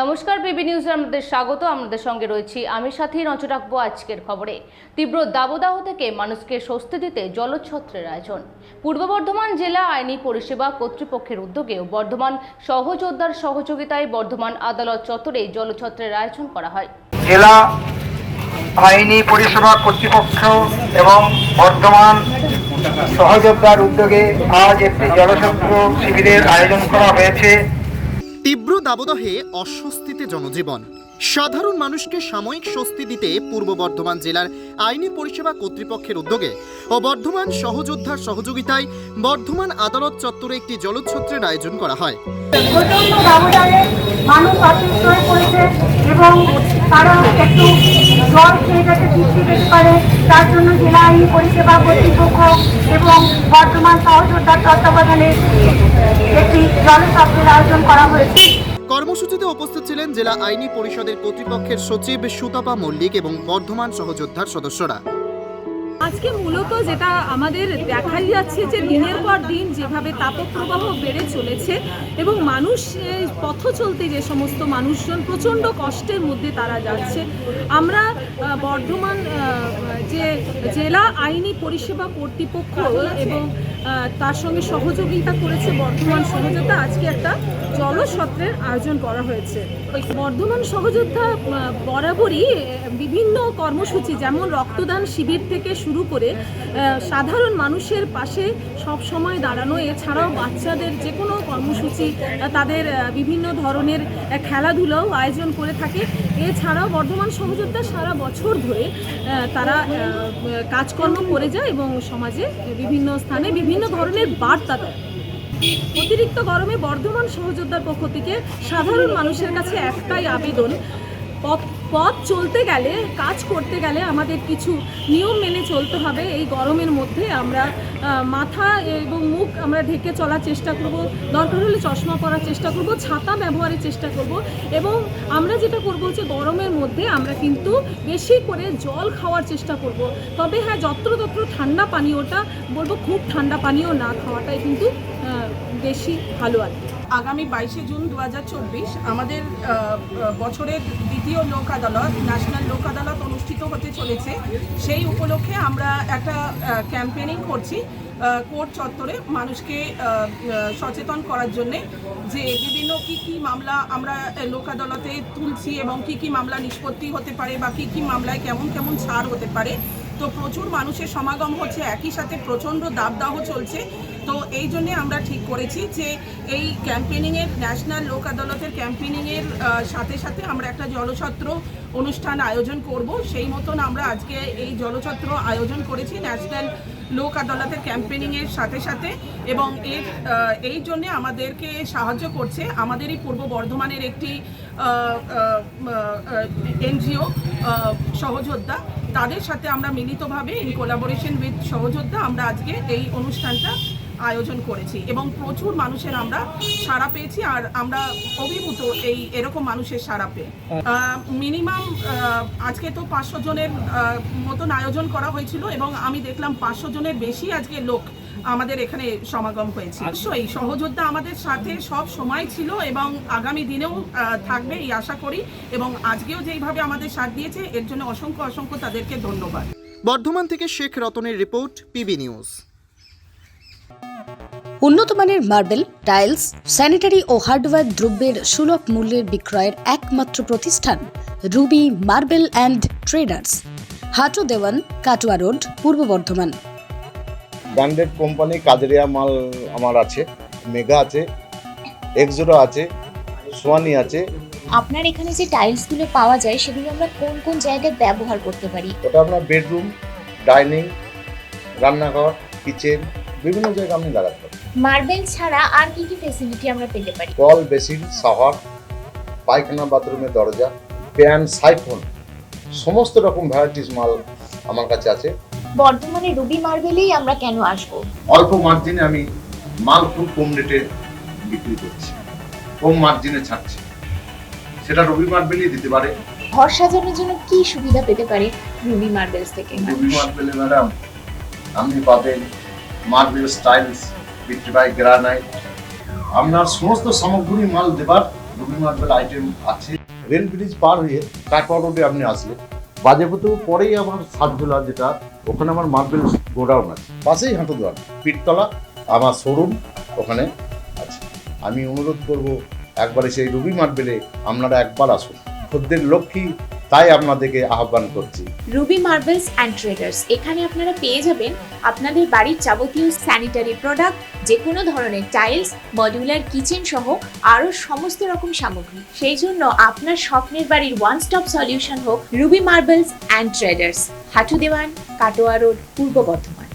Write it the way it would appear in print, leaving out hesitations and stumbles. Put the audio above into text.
নমস্কার, বিবি নিউজে আপনাদের স্বাগত। আপনাদের সঙ্গে রয়েছি আমি, সাথী। নজর রাখবো আজকের খবরে। তীব্র দাবদাহ থেকে মানুষকে স্বস্তি দিতে জলছত্রের আয়োজন। পূর্ব বর্ধমান জেলা আইনি পরিষেবা কর্তৃপক্ষের উদ্যোগে ও বর্ধমান সহযোদ্ধার সহযোগিতায় বর্ধমান আদালত চত্বরে জলছত্রের আয়োজন করা হয়। জেলা আইনি পরিষেবা কর্তৃপক্ষ এবং বর্ধমান সহযোদ্ধার উদ্যোগে আজ একটি জলছত্র শিবিরের আয়োজন করা হয়েছে। তীব্র দাবদাহে অস্বস্তিতে জনজীবন। সাধারণ মানুষকে সাময়িক স্বস্তি দিতে পূর্ব বর্ধমান জেলার আইনি পরিষেবা কর্তৃপক্ষের উদ্যোগে ও বর্ধমান সহযোদ্ধার সহযোগিতায় বর্ধমান আদালত চত্বরে একটি জলছত্রের আয়োজন করা হয়। প্রচন্ড দাবদাহে মানুষ অসুস্থ হয়ে পড়েছে এবং তারা একটু জল খেয়ে যাতে তৃপ্তি পেতে পারে, তার জন্য জেলা আইনি পরিষেবা কর্তৃপক্ষ এবং বর্ধমান সহযোদ্ধার তত্ত্বাবধানে একটি জলছত্রের আয়োজন করা হয়েছে। কর্মসূচিতে উপস্থিত ছিলেন জেলা আইনি পরিষদের কর্তৃপক্ষের সচিব সুতাপা মল্লিক এবং বর্ধমান সহযোদ্ধার সদস্যরা। আজকে মূলত যেটা আমাদের দেখাই যাচ্ছে যে দিনের পর দিন যেভাবে তাপপ্রবাহ বেড়ে চলেছে এবং মানুষ পথ চলতে যে সমস্ত মানুষজন প্রচণ্ড কষ্টের মধ্যে তারা যাচ্ছে, আমরা বর্ধমান যে জেলা আইনি পরিষেবা কর্তৃপক্ষ এবং তার সঙ্গে সহযোগিতা করেছে বর্ধমান সহযোদ্ধা, আজকে একটা জলছত্রের আয়োজন করা হয়েছে। বর্ধমান সহযোদ্ধা বরাবরই বিভিন্ন কর্মসূচি যেমন রক্তদান শিবির থেকে শুরু করে সাধারণ মানুষের পাশে সব সময় দাঁড়ানো, এছাড়াও বাচ্চাদের যে কোনো কর্মসূচি, তাদের বিভিন্ন ধরনের খেলাধুলাও আয়োজন করে থাকে। এছাড়াও বর্ধমান সহযোদ্ধা সারা বছর ধরে তারা কাজকর্ম করে যায় এবং সমাজে বিভিন্ন স্থানে বিভিন্ন ধরনের বার্তা দেয়। অতিরিক্ত গরমে বর্ধমান সহযোদ্ধার পক্ষ থেকে সাধারণ মানুষের কাছে একটাই আবেদন, পথ চলতে গেলে, কাজ করতে গেলে আমাদের কিছু নিয়ম মেনে চলতে হবে। এই গরমের মধ্যে আমরা মাথা এবং মুখ আমরা ঢেকে চলার চেষ্টা করব, দরকার হলে চশমা পরার চেষ্টা করব, ছাতা ব্যবহারের চেষ্টা করব এবং আমরা যেটা করব যে গরমের মধ্যে আমরা কিন্তু বেশি করে জল খাওয়ার চেষ্টা করব। তবে হ্যাঁ, যত্রতত্র ঠান্ডা পানীয়টা বলবো, খুব ঠান্ডা পানীয় না খাওয়াটাই কিন্তু বেশি ভালো আর কি। আগামী 22শে জুন 2024 আমাদের বছরের দ্বিতীয় লোক আদালত, ন্যাশনাল লোক আদালত অনুষ্ঠিত হতে চলেছে। সেই উপলক্ষে আমরা একটা ক্যাম্পেনিং করছি কোর্ট চত্বরে মানুষকে সচেতন করার জন্যে যে বিভিন্ন কী মামলা আমরা লোক আদালতে তুলছি এবং কী মামলা নিষ্পত্তি হতে পারে বা কী মামলায় কেমন ছাড় হতে পারে। তো প্রচুর মানুষের সমাগম হচ্ছে, একই সাথে প্রচণ্ড দাবদাহ চলছে। তো এই জন্যে আমরা ঠিক করেছি যে এই ক্যাম্পেনিংয়ের, ন্যাশনাল লোক আদালতের ক্যাম্পেনিংয়ের সাথে সাথে আমরা একটা জলছত্র অনুষ্ঠান আয়োজন করব। সেই মতন আমরা আজকে এই জলছত্র আয়োজন করেছি ন্যাশনাল লোক আদালতের ক্যাম্পেনিংয়ের সাথে সাথে, এবং এই জন্যে আমাদেরকে সাহায্য করছে আমাদেরই পূর্ব বর্ধমানের একটি এনজিও সহযোদ্ধা। তাদের সাথে আমরা মিলিতভাবে ইন কোলাবোরেশন উইথ সহযোদ্ধা আমরা আজকে এই অনুষ্ঠানটা আয়োজন করেছি এবং প্রচুর মানুষের আমরা সাড়া পেয়েছি আর আমরা অভিভূত এরকম মানুষের সাড়া পেয়ে। মিনিমাম আজকে তো 500 জনের মতন আয়োজন করা হয়েছিল এবং আমি দেখলাম 500 জনের বেশি আজকে লোক আমাদের এখানে সমাগম হয়েছে। অবশ্যই সহযোদ্ধা আমাদের সাথে সব সময় ছিল এবং আগামী দিনেও থাকবে এই আশা করি, এবং আজকেও যেইভাবে আমাদের সাথ দিয়েছে এর জন্য অসংখ্য তাদেরকে ধন্যবাদ। বর্ধমান থেকে শেখ রতনের রিপোর্ট, পিবি নিউজ। উন্নত মানের মার্বেল, টাইলস, স্যানিটারি ও হার্ডওয়্যার দ্রব্যের সুলভ মূল্যের বিক্রয়ের একমাত্র প্রতিষ্ঠান Ruby marble and traders, Hatu Dewan, Katwa road, Purba Bardhaman. Branded company Kajaria মাল আমার আছে, মেগা আছে, এক্সোরো আছে, সোয়ানি আছে। আপনার এখানে যে টাইলসগুলো পাওয়া যায় সেগুলো আমরা কোন কোন জায়গায় ব্যবহার করতে পারি? ওটা আপনার বেডরুম, ডাইনিং, রান্নাঘর, কিচেন, বিভিন্ন জায়গায় আপনি লাগাতে পারেন। মার্বেল ছাড়া আর কি ফ্যাসিলিটি আমরা পেতে পারি? কল, বেসিন, শাওয়ার, পায়খানা, বাথরুমের দরজা, প্যান, সাইফোন, সমস্ত রকম ভ্যারাইটিস মাল আমার কাছে আছে। বর্ধমানে রুবি মার্বেলেই আমরা কেন আসবো? অল্প মার্জিনে আমি মাল খুব কম রেটে বিক্রি করছি, কম মার্জিনে ছাড়ছি, সেটা রুবি মার্বেলই দিতে পারে। ঘর সাজানোর জন্য কি সুবিধা পেতে পারে রুবি মার্বেলস থেকে? রুবি মার্বেলে ম্যাডাম আপনি পাবেন মার্বেল স্টাইলস, ভিট্রিফাই গ্রানাইট, আপনার সমস্ত সামগ্রী মাল দেবার রুবি রবি মার্বেল আইটেম আছে। রেল ব্রিজ পার হয়ে কাটোয়া রোডে আপনি আসলে বাজেপুর পরেই আমার সাতঝোলা, যেটা ওখানে আমার মার্বেল গোডাউন আছে, পাশেই হাঁটুদোয়ান পিঠতলা আমার শোরুম ওখানে আছে। আমি অনুরোধ করব একবারে সেই রবি মার্বেলে আপনারা একবার আসুন, খদ্দের লক্ষ্মী, তাই আপনাদেরকে আহ্বান করছি। রুবি মার্বেলস অ্যান্ড ট্রেডার্স, এখানে আপনারা পেয়ে যাবেন আপনাদের বাড়ির যাবতীয় স্যানিটারি প্রোডাক্ট, যে কোনো ধরনের টাইলস, মডিউলার কিচেন সহ আরও সমস্ত রকম সামগ্রী। সেই জন্য আপনার স্বপ্নের বাড়ির ওয়ান স্টপ সলিউশন হোক Ruby marbles and traders, Hatu Dewan, Katwa road, Purba Bardhaman.